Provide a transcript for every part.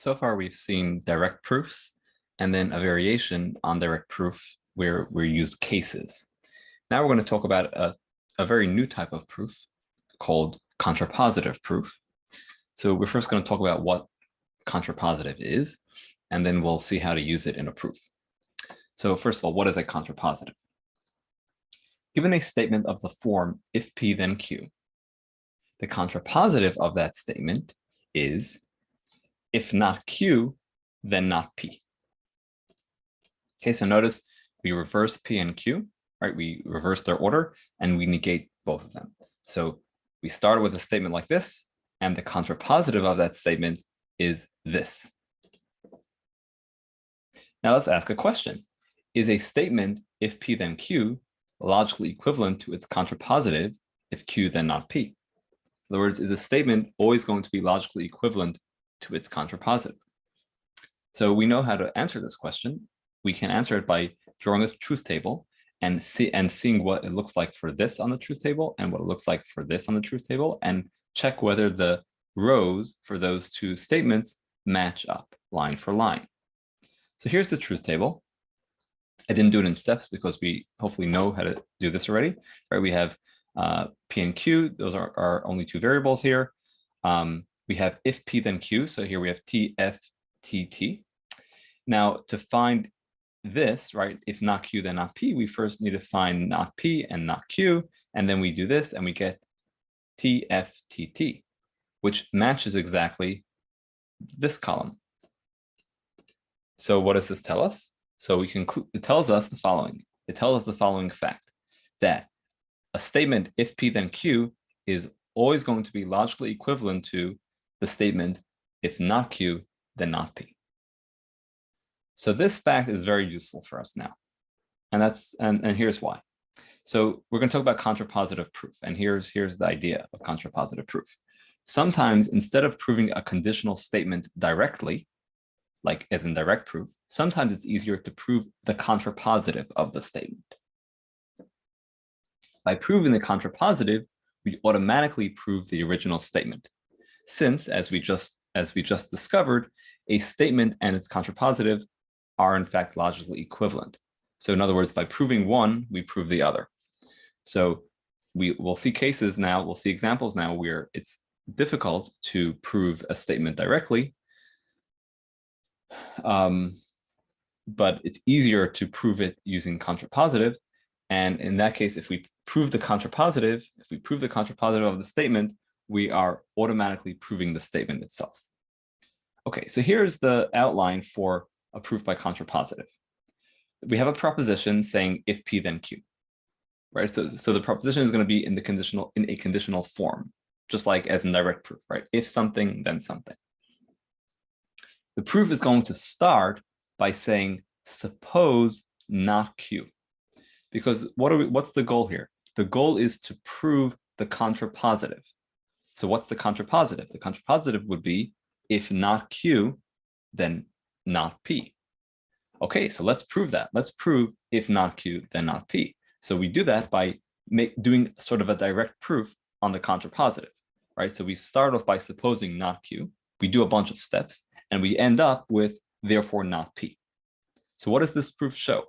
So far, we've seen direct proofs and then a variation on direct proof where we use cases. Now we're going to talk about a very new type of proof called contrapositive proof. So we're first going to talk about what contrapositive is, and then we'll see how to use it in a proof. So first of all, what is a contrapositive? Given a statement of the form if P then Q, the contrapositive of that statement is if not Q, then not P. Okay, so notice we reverse P and Q, right? We reverse their order and we negate both of them. So we started with a statement like this, and the contrapositive of that statement is this. Now let's ask a question. Is a statement if P then Q logically equivalent to its contrapositive if Q then not P? In other words, is a statement always going to be logically equivalent to its contrapositive? So we know how to answer this question. We can answer it by drawing a truth table and seeing what it looks like for this on the truth table and what it looks like for this on the truth table, and check whether the rows for those two statements match up line for line. So here's the truth table. I didn't do it in steps because we hopefully know how to do this already, right? We have P and Q. Those are our only two variables here. We have if P then Q. So here we have T, F, T, T. Now to find this, right, if not Q, then not P, we first need to find not P and not Q. And then we do this and we get T, F, T, T, which matches exactly this column. So what does this tell us? So we conclude, it tells us the following. It tells us the following fact, that a statement if P then Q is always going to be logically equivalent to the statement if not Q, then not P. So this fact is very useful for us now. And here's why. So we're going to talk about contrapositive proof. And here's the idea of contrapositive proof. Sometimes instead of proving a conditional statement directly, like as in direct proof, sometimes it's easier to prove the contrapositive of the statement. By proving the contrapositive, we automatically prove the original statement, since, as we just discovered, a statement and its contrapositive are in fact logically equivalent. So in other words, by proving one, we prove the other. So we'll see cases now, we'll see examples now where it's difficult to prove a statement directly, but it's easier to prove it using contrapositive. And in that case, if we prove the contrapositive of the statement, we are automatically proving the statement itself. Okay, so here's the outline for a proof by contrapositive. We have a proposition saying if P then Q, right? So the proposition is going to be in a conditional form, just like as in direct proof, right? If something, then something. The proof is going to start by saying suppose not Q, because what's the goal here? The goal is to prove the contrapositive. So what's the contrapositive? The contrapositive would be if not Q, then not P. Okay, so let's prove that. Let's prove if not Q, then not P. So we do that by doing sort of a direct proof on the contrapositive, right? So we start off by supposing not Q. We do a bunch of steps, and we end up with therefore not P. So what does this proof show?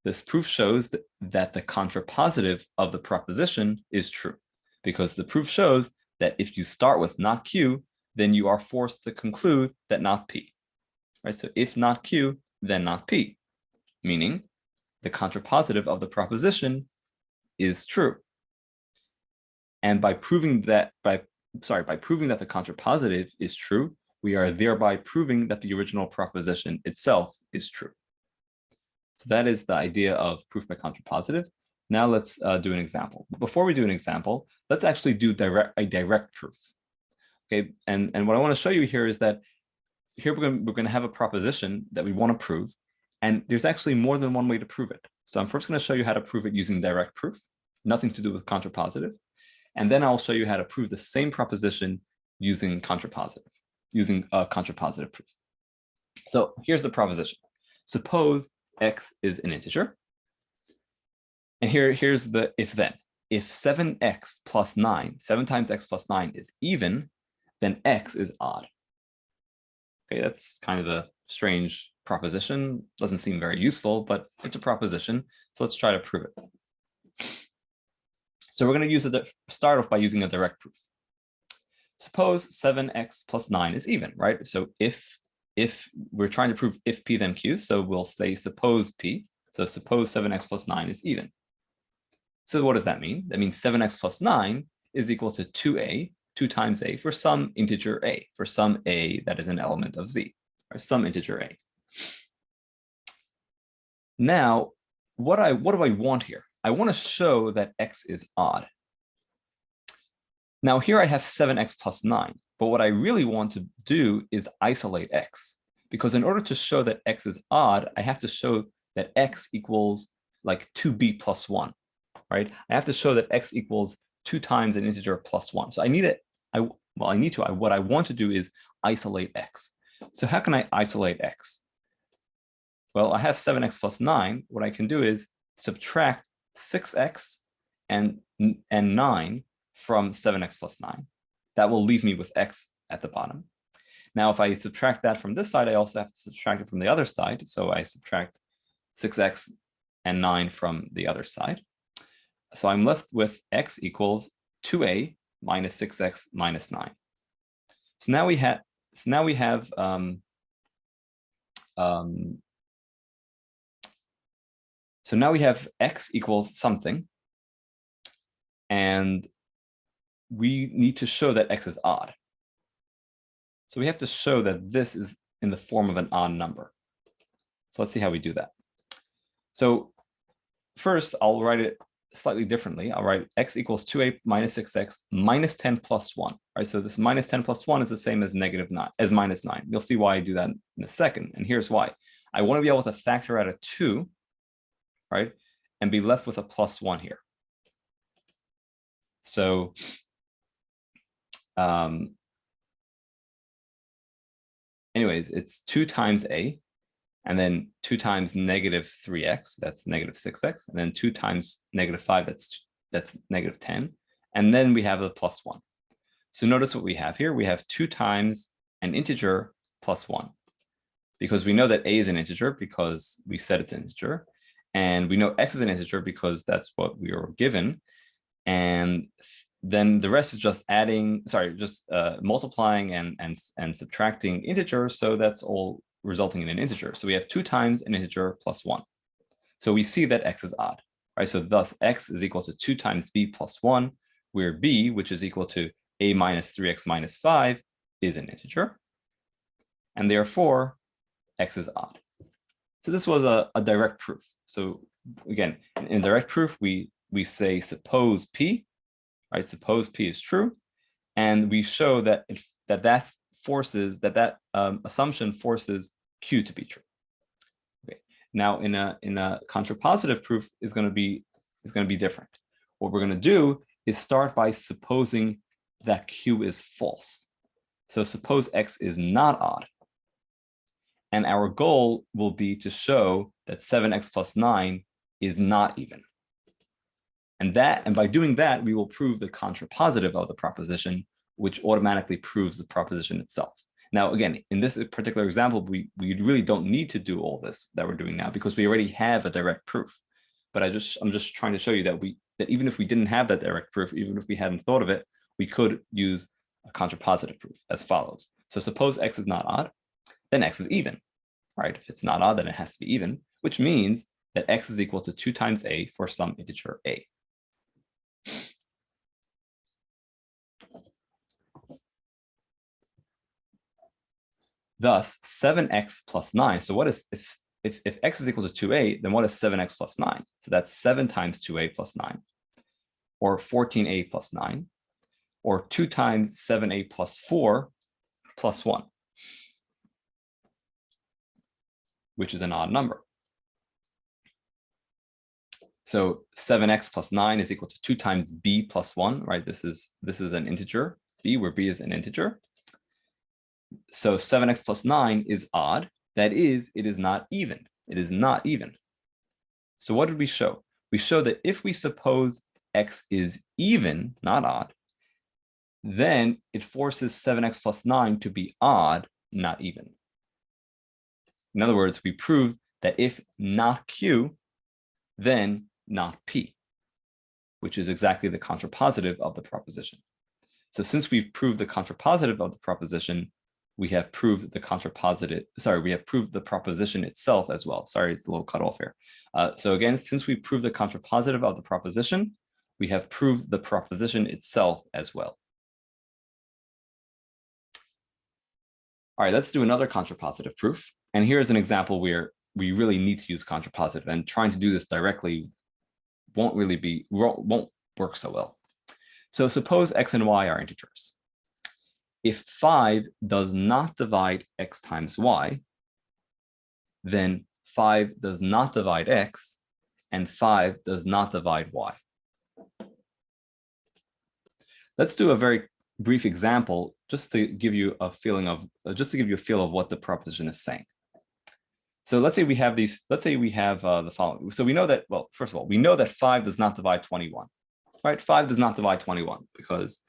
This proof shows that the contrapositive of the proposition is true, because the proof shows that if you start with not Q, then you are forced to conclude that not P, right? So if not Q, then not P, meaning the contrapositive of the proposition is true. And by proving that, by proving that the contrapositive is true, we are thereby proving that the original proposition itself is true. So that is the idea of proof by contrapositive. Now let's do an example. Before we do an example, let's actually do a direct proof. Okay, and what I want to show you here is that here we're going to have a proposition that we want to prove, and there's actually more than one way to prove it. So I'm first going to show you how to prove it using direct proof, nothing to do with contrapositive, and then I'll show you how to prove the same proposition using contrapositive proof. So here's the proposition. Suppose x is an integer, and here's the if then. If 7x plus 9, 7 times x plus 9 is even, then x is odd. Okay, that's kind of a strange proposition. Doesn't seem very useful, but it's a proposition. So let's try to prove it. So we're going to start off by using a direct proof. Suppose 7x plus 9 is even, right? So if we're trying to prove if p then q, so we'll say suppose p. So suppose 7x plus 9 is even. So what does that mean? That means 7x plus 9 is equal to 2a, 2 times a, for some integer a, for some a that is an element of z, or some integer a. Now, what do I want here? I want to show that x is odd. Now here I have 7x plus 9, but what I really want to do is isolate x, because in order to show that x is odd, I have to show that x equals like 2b plus 1, right? I have to show that x equals 2 times an integer plus 1. So what I want to do is isolate x. So how can I isolate x? Well, I have 7x plus 9. What I can do is subtract 6x and 9 from 7x plus 9. That will leave me with x at the bottom. Now, if I subtract that from this side, I also have to subtract it from the other side. So I subtract 6x and 9 from the other side. So I'm left with x equals 2a minus 6x minus 9. So now we have x equals something, and we need to show that x is odd. So we have to show that this is in the form of an odd number. So let's see how we do that. So first, I'll write it slightly differently. I'll write x equals 2a minus 6x minus 10 plus 1. Right, so this minus 10 plus 1 is the same as minus 9. You'll see why I do that in a second. And here's why. I want to be able to factor out a 2, right, and be left with a plus 1 here. So anyways, it's 2 times a, and then 2 times negative 3x, that's negative 6x, and then 2 times negative 5, that's negative 10. And then we have the plus 1. So notice what we have here. We have 2 times an integer plus 1. Because we know that a is an integer because we said it's an integer. And we know x is an integer because that's what we were given. And then the rest is just multiplying and subtracting integers. So that's all resulting in an integer. So we have 2 times an integer plus 1. So we see that x is odd, right? So thus x is equal to 2 times b plus 1, where b, which is equal to a minus 3x minus 5, is an integer. And therefore, x is odd. So this was a direct proof. So again, in direct proof, we say suppose p, right? Suppose p is true, and we show that that assumption forces q to be true. Okay. Now, in a contrapositive proof is going to be different. What we're going to do is start by supposing that q is false. So suppose x is not odd. And our goal will be to show that 7x plus 9 is not even. And by doing that, we will prove the contrapositive of the proposition, which automatically proves the proposition itself. Now, again, in this particular example, we really don't need to do all this that we're doing now because we already have a direct proof. But I'm just trying to show you that even if we didn't have that direct proof, even if we hadn't thought of it, we could use a contrapositive proof as follows. So suppose x is not odd, then x is even, right? If it's not odd, then it has to be even, which means that x is equal to 2 times a for some integer a. Thus, 7x plus 9. So what is, if x is equal to 2a, then what is 7x plus 9? So that's 7 times 2a plus 9, or 14a plus 9, or 2 times 7a plus 4 plus 1, which is an odd number. So 7x plus 9 is equal to 2 times b plus 1, right? This is an integer, b, where b is an integer. So 7x plus 9 is odd. That is, it is not even. It is not even. So what did we show? We show that if we suppose x is even, not odd, then it forces 7x plus 9 to be odd, not even. In other words, we prove that if not Q, then not P, which is exactly the contrapositive of the proposition. So since we've proved the contrapositive of the proposition, we have proved the contrapositive, we have proved the proposition itself as well. Sorry, it's a little cut off here. So again, since we proved the contrapositive of the proposition, we have proved the proposition itself as well. All right, let's do another contrapositive proof. And here's an example where we really need to use contrapositive, and trying to do this directly won't work so well. So suppose x and y are integers. If 5 does not divide x times y, then 5 does not divide x, and 5 does not divide y. Let's do a very brief example just to give you a feeling of, a feel of what the proposition is saying. So let's say we have these, the following. So we know that, well, first of all, we know that 5 does not divide 21, right? 5 does not divide 21 because,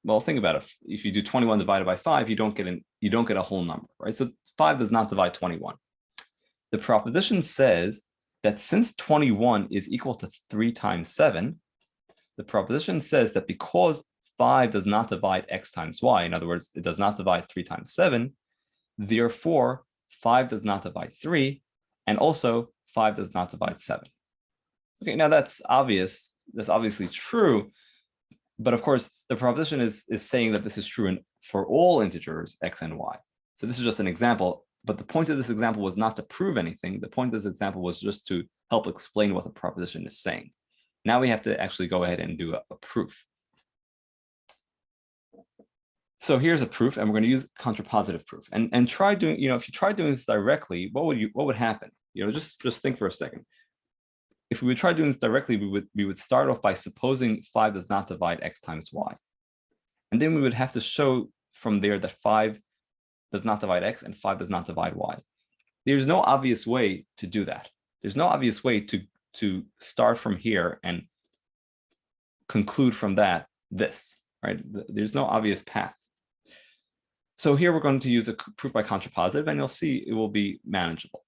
well, think about it. If you do 21 divided by 5, you don't get a whole number, right? So 5 does not divide 21. The proposition says that since 21 is equal to 3 times 7, the proposition says that because 5 does not divide x times y, in other words, it does not divide 3 times 7, therefore 5 does not divide 3, and also 5 does not divide 7. Okay, now that's obvious. That's obviously true. But of course, the proposition is saying that this is true for all integers x and y. So this is just an example. But the point of this example was not to prove anything. The point of this example was just to help explain what the proposition is saying. Now we have to actually go ahead and do a proof. So here's a proof, and we're going to use contrapositive proof. And try doing, if you try doing this directly, what would happen? Just think for a second. If we would try doing this directly, we would start off by supposing 5 does not divide x times y. And then we would have to show from there that 5 does not divide x and 5 does not divide y. There's no obvious way to do that. There's no obvious way to start from here and conclude from that this, right? There's no obvious path. So here we're going to use a proof by contrapositive, and you'll see it will be manageable.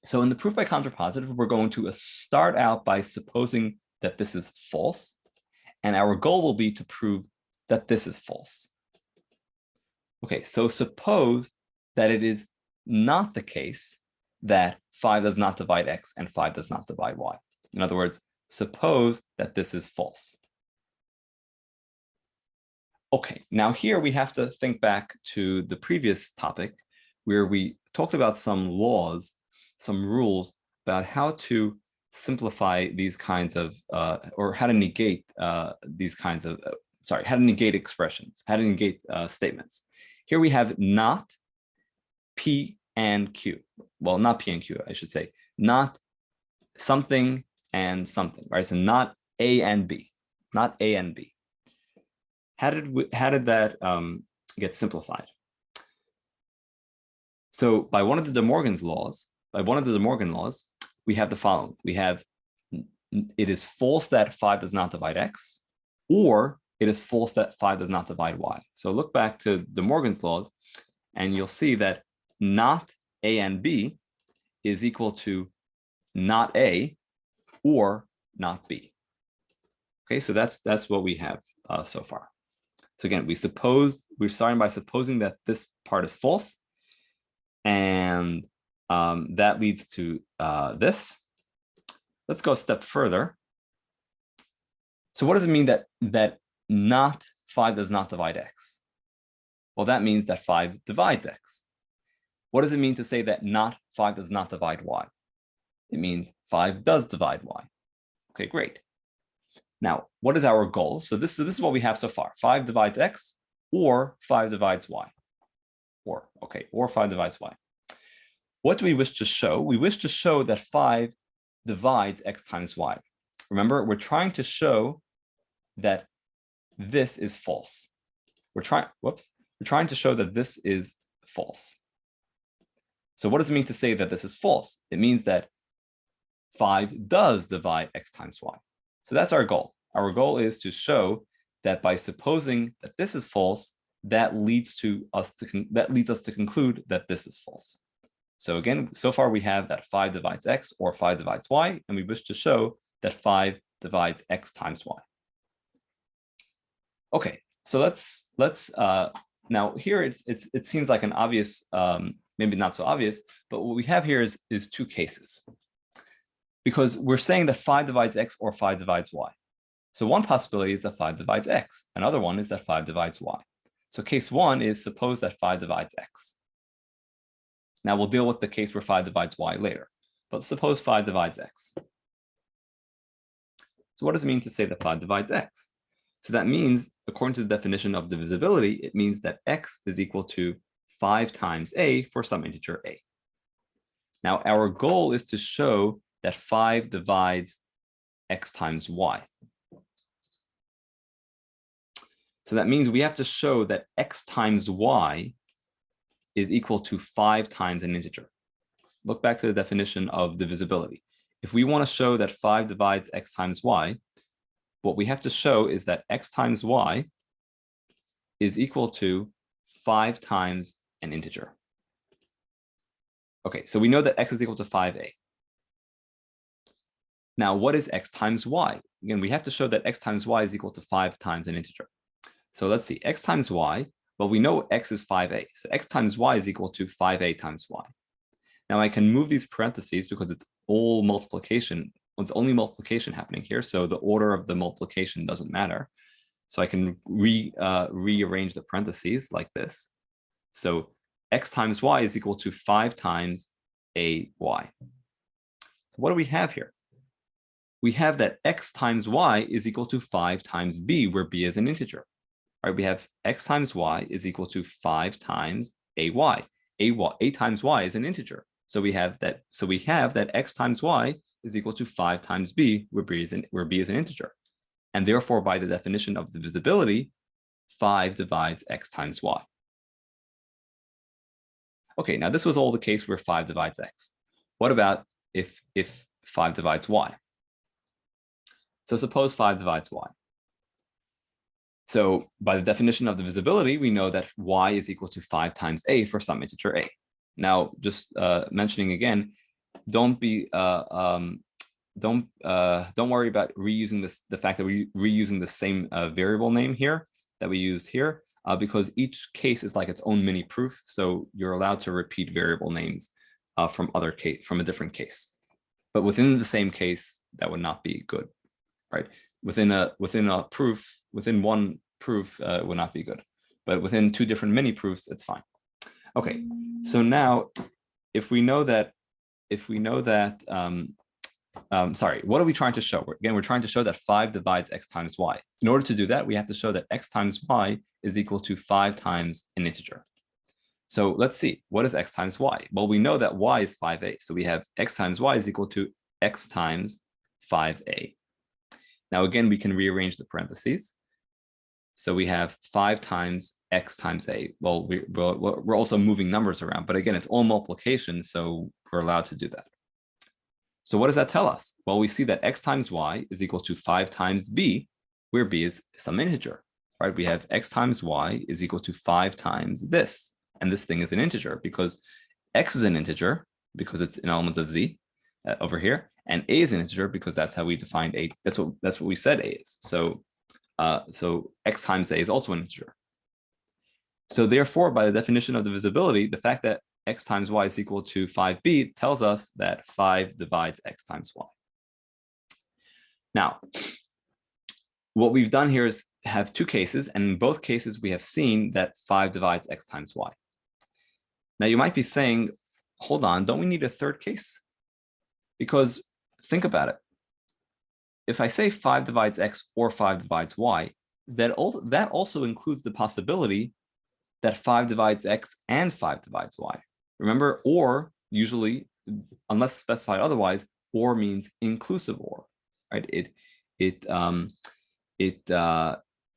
So in the proof by contrapositive, we're going to start out by supposing that this is false, and our goal will be to prove that this is false. Okay, so suppose that it is not the case that 5 does not divide x and 5 does not divide y. In other words, suppose that this is false. Okay, now here we have to think back to the previous topic where we talked about some laws, some rules about how to simplify these kinds of, or how to negate these kinds of, how to negate expressions, how to negate statements. Here we have not P and Q. Well, not P and Q, I should say. Not something and something, right? So not A and B, not A and B. How did that get simplified? So by one of the De Morgan's laws, we have the following. We have it is false that 5 does not divide x, or it is false that 5 does not divide y. So look back to De Morgan's laws, and you'll see that not A and B is equal to not A or not B. Okay, so that's what we have so far. So again, we're starting by supposing that this part is false, and that leads to this. Let's go a step further. So what does it mean that not 5 does not divide x? Well, that means that 5 divides x. What does it mean to say that not 5 does not divide y? It means 5 does divide y. Okay, great. Now, what is our goal? So this is what we have so far. 5 divides x, or 5 divides y. Or 5 divides y. What do we wish to show? We wish to show that 5 divides x times y. Remember, we're trying to show that this is false. We're trying to show that this is false. So what does it mean to say that this is false? It means that 5 does divide x times y. So that's our goal. Our goal is to show that by supposing that this is false, that leads us to conclude that this is false. So again, so far we have that 5 divides x or 5 divides y, and we wish to show that 5 divides x times y. Okay, so let's now here it seems like an obvious, maybe not so obvious, but what we have here is two cases, because we're saying that 5 divides x or 5 divides y. So one possibility is that 5 divides x. Another one is that 5 divides y. So case one is suppose that 5 divides x. Now we'll deal with the case where 5 divides y later, but suppose 5 divides x. So what does it mean to say that 5 divides x? So that means, according to the definition of divisibility, it means that x is equal to 5 times a for some integer a. Now our goal is to show that 5 divides x times y. So that means we have to show that x times y is equal to 5 times an integer. Look back to the definition of divisibility. If we want to show that 5 divides x times y, what we have to show is that x times y is equal to 5 times an integer. Okay, so we know that x is equal to 5a. Now, what is x times y? Again, we have to show that x times y is equal to 5 times an integer. So let's see, x times y, well, we know x is 5a. So x times y is equal to 5a times y. Now I can move these parentheses because it's all multiplication. It's only multiplication happening here, so the order of the multiplication doesn't matter. So I can rearrange the parentheses like this. So x times y is equal to 5 times a y. So what do we have here? We have that x times y is equal to 5 times b, where b is an integer. All right, we have x times y is equal to 5 times a times y is an integer. So we have that. So we have that x times y is equal to 5 times b, where b is an integer, and therefore, by the definition of divisibility, 5 divides x times y. Okay, now this was all the case where 5 divides x. What about if 5 divides y? So suppose 5 divides y. So by the definition of divisibility, we know that y is equal to 5 times a for some integer a. Now, just mentioning again, don't worry about reusing the fact that we're reusing the same variable name here that we used here, because each case is like its own mini proof. So you're allowed to repeat variable names from a different case, but within the same case, that would not be good, right? Within one proof would not be good, but within two different mini proofs, it's fine. Okay, so now if we know that, sorry, what are we trying to show? Again, we're trying to show that 5 divides x times y. In order to do that, we have to show that x times y is equal to 5 times an integer. So let's see, what is x times y? Well, we know that y is 5a, so we have x times y is equal to x times 5a. Now, again, we can rearrange the parentheses. So we have 5 times x times a. Well, we're also moving numbers around, but again, it's all multiplication, so we're allowed to do that. So what does that tell us? Well, we see that x times y is equal to 5 times b, where b is some integer, right? We have x times y is equal to 5 times this, and this thing is an integer because x is an integer because it's an element of z over here, and a is an integer because that's how we defined a. That's what we said a is. So x times a is also an integer. So therefore, by the definition of divisibility, the fact that x times y is equal to 5b tells us that 5 divides x times y. Now, what we've done here is have two cases, and in both cases, we have seen that 5 divides x times y. Now, you might be saying, hold on, don't we need a third case? Because think about it. If I say 5 divides x or 5 divides y, that also includes the possibility that 5 divides x and 5 divides y. Remember, or usually, unless specified otherwise, or means inclusive or, right? It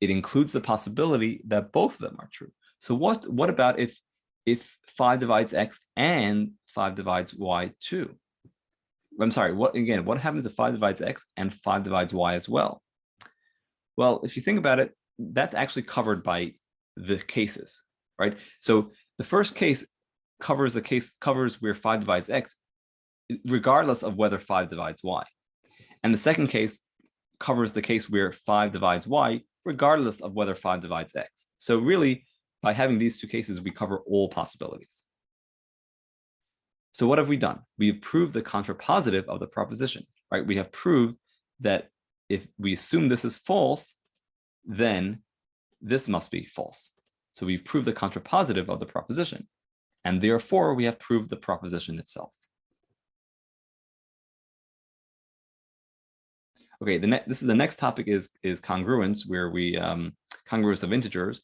includes the possibility that both of them are true. So what about if 5 divides x and 5 divides y too? I'm sorry, what happens if 5 divides x and 5 divides y as well? Well, if you think about it, that's actually covered by the cases, right? So the first case, covers where 5 divides x, regardless of whether 5 divides y. And the second case covers the case where 5 divides y, regardless of whether 5 divides x. So really, by having these two cases, we cover all possibilities. So what have we done? We have proved the contrapositive of the proposition, right? We have proved that if we assume this is false, then this must be false. So we've proved the contrapositive of the proposition, and therefore we have proved the proposition itself. Okay, this is the next topic is congruence, where we congruence of integers,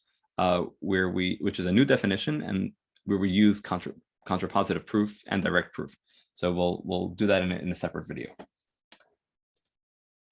which is a new definition, and where we use contrapositive proof and direct proof. So we'll do that in a separate video.